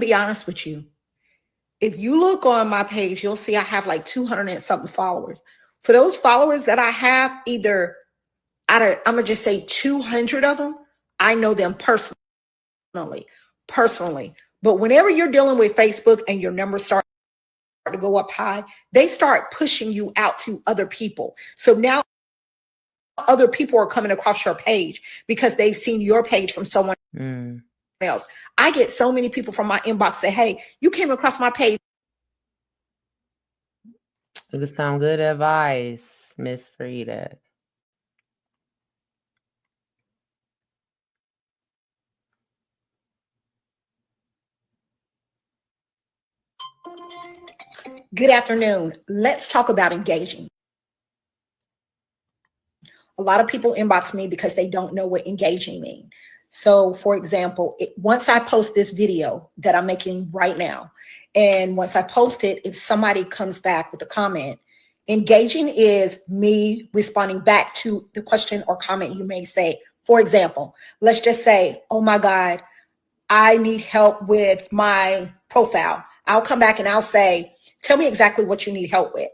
be honest with you. If you look on my page, you'll see I have like 200 and something followers. For those followers that I have, either I'm gonna just say 200 of them, I know them personally. But whenever you're dealing with Facebook and your numbers start to go up high, they start pushing you out to other people. So now other people are coming across your page because they've seen your page from someone else. I get so many people from my inbox say, hey, you came across my page. It was some good advice, Miss Frida. Good afternoon. Let's talk about engaging. A lot of people inbox me because they don't know what engaging means. So, for example, once I post this video that I'm making right now, and once I post it, if somebody comes back with a comment, engaging is me responding back to the question or comment you may say. For example, let's just say, oh my God, I need help with my profile. I'll come back and I'll say, tell me exactly what you need help with.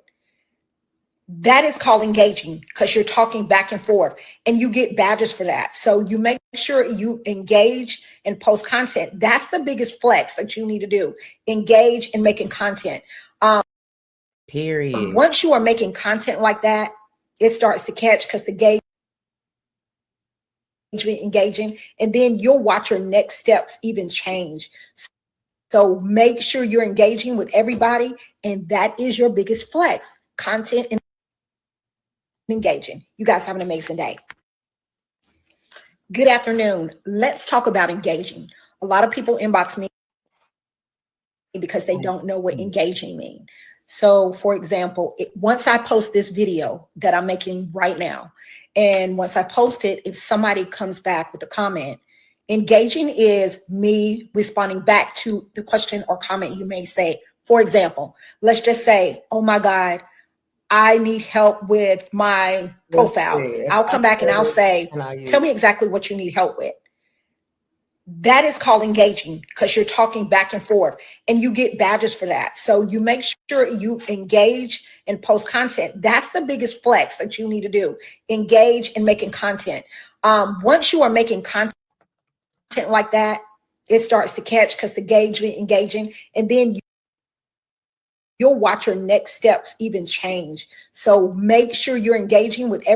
That is called engaging because you're talking back and forth and you get badges for that. So you make sure you engage and post content. That's the biggest flex that you need to do. Engage in making content. Period. Once you are making content like that, it starts to catch because the engaging, and then you'll watch your next steps even change. So make sure you're engaging with everybody, and that is your biggest flex. Content and engaging. You guys have an amazing day. Good afternoon. Let's talk about engaging. A lot of people inbox me because they don't know what engaging means. So, for example, once I post this video that I'm making right now, and once I post it, if somebody comes back with a comment, engaging is me responding back to the question or comment you may say. For example, let's just say, oh my God, I need help with my profile. I'll come back and I'll say, tell me exactly what you need help with. That is called engaging because you're talking back and forth and you get badges for that. So you make sure you engage and post content. That's the biggest flex that you need to do. Engage in making content. Once you are making content like that, it starts to catch because the engaging, and then you'll watch your next steps even change. So make sure you're engaging with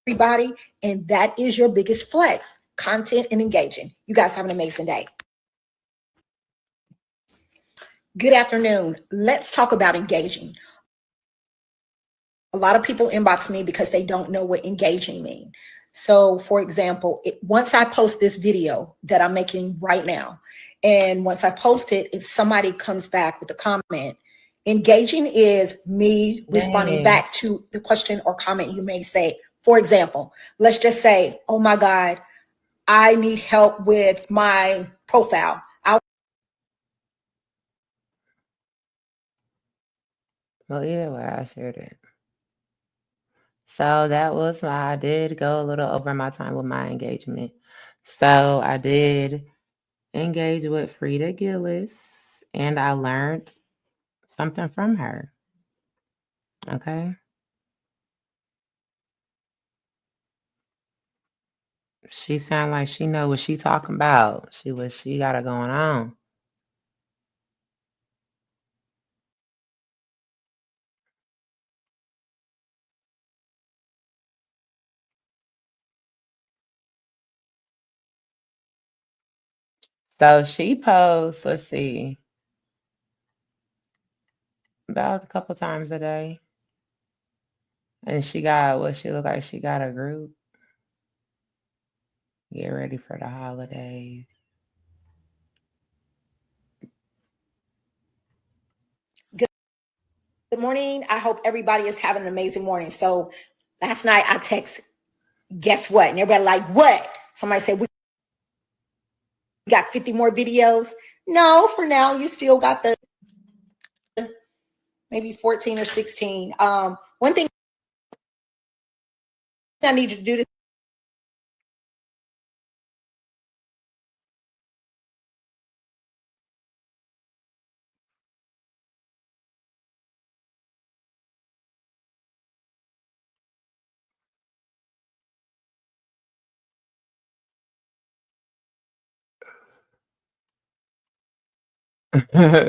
everybody, and that is your biggest flex. Content and engaging. You guys have an amazing day. Good afternoon. Let's talk about engaging. A lot of people inbox me because they don't know what engaging means. So, for example, once I post this video that I'm making right now, and once I post it, if somebody comes back with a comment, engaging is me responding back to the question or comment you may say. For example, let's just say, oh my God, I need help with my profile. Well, either way, I shared it. So that was why I did go a little over my time with my engagement. So I did engage with Frida Gillis, and I learned something from her. Okay. She sound like she know what she talking about. She got it going on. So she posts, let's see, about a couple times a day. And she got what she look like she got a group. Get ready for the holidays. Good morning. I hope everybody is having an amazing morning. So last night I text, guess what? And everybody like, what? Somebody said, we got 50 more videos. No, for now, you still got the maybe 14 or 16. One thing I need you to do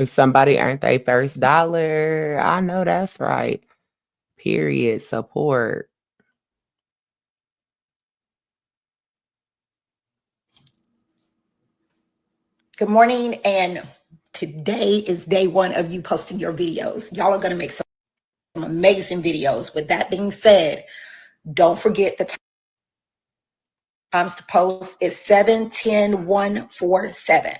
Somebody earned their first dollar. I know that's right. Period. Support. Good morning. And today is day one of you posting your videos. Y'all are going to make some amazing videos. With that being said, don't forget the times to post is 7, 10, 1, 4, 7.